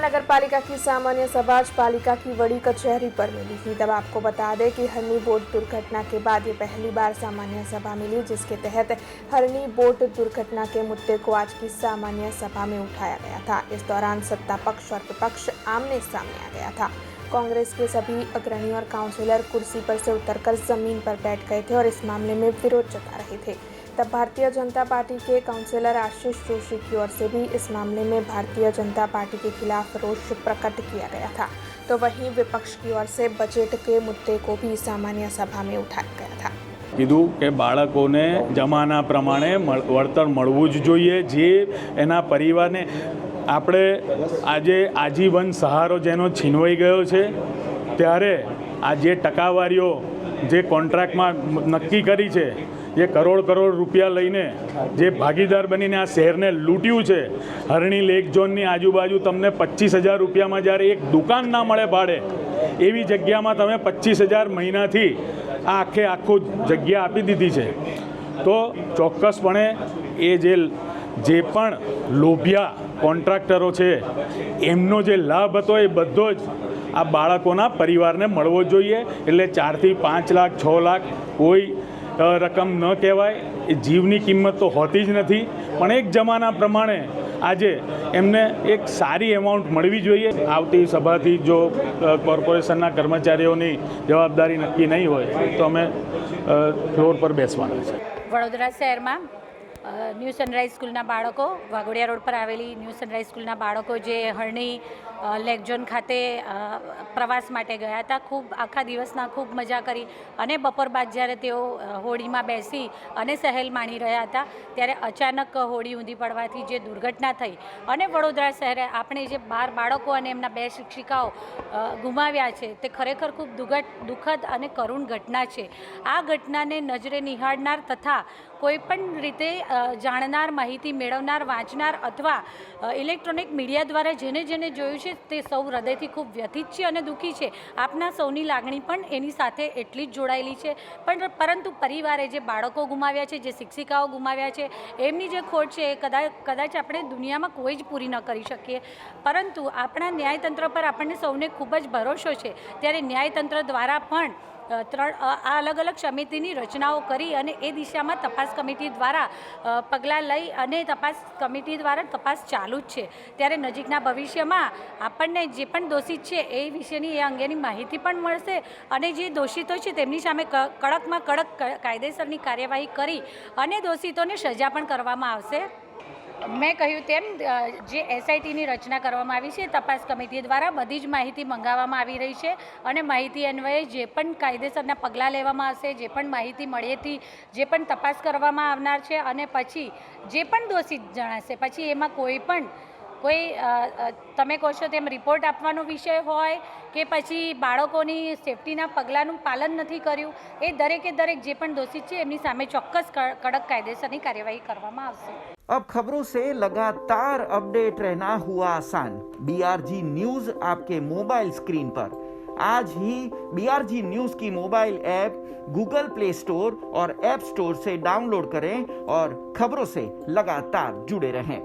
नगरपालिका की सामान्य सभा आज पालिका की बड़ी कचहरी पर मिली थी। तब आपको बता दें कि हरनी बोट दुर्घटना के बाद ये पहली बार सामान्य सभा मिली, जिसके तहत हरनी बोट दुर्घटना के मुद्दे को आज की सामान्य सभा में उठाया गया था। इस दौरान सत्ता पक्ष और विपक्ष आमने सामने आ गया था। कांग्रेस के सभी अग्रणी और काउंसिलर कुर्सी पर से उतरकर जमीन पर बैठ गए थे और इस मामले में विरोध जता रहे थे। तब भारतीय जनता पार्टी के काउंसिलर आशीष जोशी की ओर से भी इस मामले में भारतीय जनता पार्टी के खिलाफ रोष प्रकट किया गया था। तो वहीं विपक्ष की ओर से बजट के मुद्दे को भी सामान्य सभा में उठाया गया था। કીધું કે બાળકોને જમાના પ્રમાણે વળતર મળવું જ જોઈએ, જે એના પરિવારને આપણે આજે આજીવન સહારો જેનો છીનવાઈ ગયો છે, ત્યારે આ જે ટકાવારીઓ જે કોન્ટ્રાક્ટમાં નક્કી કરી છે, જે કરોડ રૂપિયા લઈને જે ભાગીદાર બનીને આ શહેરને લૂંટ્યું છે, હરણી લેક ઝોનની આજુબાજુ તમને 25,000 રૂપિયામાં જ્યારે એક દુકાન ના મળે ભાડે, એવી જગ્યામાં તમે 25,000 મહિનાથી આ આખું જગ્યા આપી દીધી છે। તો ચોક્કસપણે એ જે પણ લોભિયા કોન્ટ્રાક્ટરો છે, એમનો જે લાભ હતો એ બધો જ આ બાળકોના પરિવારને મળવો જોઈએ। એટલે 4 થી 5 લાખ 6 લાખ કોઈ રકમ ન કહેવાય, એ જીવની કિંમત તો હોતી જ નથી, પણ એક જમાના પ્રમાણે આજે એમને એક સારી એમાઉન્ટ મળવી જોઈએ। આવતી સભાથી જો કોર્પોરેશનના કર્મચારીઓની જવાબદારી નક્કી નહીં હોય તો અમે ફ્લોર પર બેસવાના છે। વડોદરા શહેરમાં ન્યૂ સનરાઈઝ સ્કૂલના બાળકો, વાઘોડિયા રોડ પર આવેલી ન્યૂ સનરાઈઝ સ્કૂલના બાળકો જે હરણી લેક ઝોન ખાતે પ્રવાસ માટે ગયા હતા, ખૂબ આખા દિવસના ખૂબ મજા કરી અને બપોર બાદ જ્યારે તેઓ હોડીમાં બેસી અને સહેલ માણી રહ્યા હતા, ત્યારે અચાનક હોડી ઊંધી પડવાથી જે દુર્ઘટના થઈ અને વડોદરા શહેરે આપણે જે 12 બાળકો અને એમના 2 શિક્ષિકાઓ ગુમાવ્યા છે, તે ખરેખર ખૂબ દુઃખદ અને કરુણ ઘટના છે। આ ઘટનાને નજરે નિહાળનાર તથા કોઈપણ રીતે જાણનાર, માહિતી મેળવનાર, વાંચનાર અથવા ઇલેક્ટ્રોનિક મીડિયા દ્વારા જેને જેને જોયું છે તે સૌ હૃદયથી ખૂબ વ્યથિત છે અને દુઃખી છે। આપના સૌની લાગણી પણ એની સાથે એટલી જ જોડાયેલી છે। પરંતુ પરિવારે જે બાળકો ગુમાવ્યા છે, જે શિક્ષિકાઓ ગુમાવ્યા છે, એમની જે ખોટ છે એ કદાચ આપણે દુનિયામાં કોઈ જ પૂરી ન કરી શકીએ। પરંતુ આપણા ન્યાયતંત્ર પર આપણને સૌને ખૂબ જ ભરોસો છે, ત્યારે ન્યાયતંત્ર દ્વારા પણ આ અલગ અલગ સમિતિની રચનાઓ કરી અને એ દિશામાં તપાસ કમિટી દ્વારા પગલાં લઈ અને તપાસ કમિટી દ્વારા તપાસ ચાલુ જ છે। ત્યારે નજીકના ભવિષ્યમાં આપણને જે પણ દોષિત છે એ વિશેની એ અંગેની માહિતી પણ મળશે અને જે દોષિતો છે તેમની સામે કડકમાં કડક કાયદેસરની કાર્યવાહી કરી અને દોષિતોને સજા પણ કરવામાં આવશે। મેં કહ્યું તેમ જે એસઆઈટીની રચના કરવામાં આવી છે, તપાસ કમિટી દ્વારા બધી જ માહિતી મંગાવવામાં આવી રહી છે અને માહિતી અન્વયે જે પણ કાયદેસરના પગલાં લેવામાં આવશે, જે પણ માહિતી મળેથી જે પણ તપાસ કરવામાં આવનાર છે અને પછી જે પણ દોષિત જણાશે, પછી એમાં કોઈ તમે કહો છો તેમ રિપોર્ટ આપવાનો વિષય હોય કે પછી બાળકોની સેફટીના પગલાંનું પાલન નથી કર્યું, એ દરેકે દરેક જે પણ દોષિત છે એમની સામે ચોક્કસ કડક કાયદેસરની કાર્યવાही કરવામાં આવશે। अब खबरों से लगातार अपडेट रहना हुआ आसान। BRG न्यूज आपके मोबाइल स्क्रीन पर। आज ही BRG न्यूज की mobile app Google play store और ऐप स्टोर से डाउनलोड करें और खबरों से लगातार जुड़े रहें।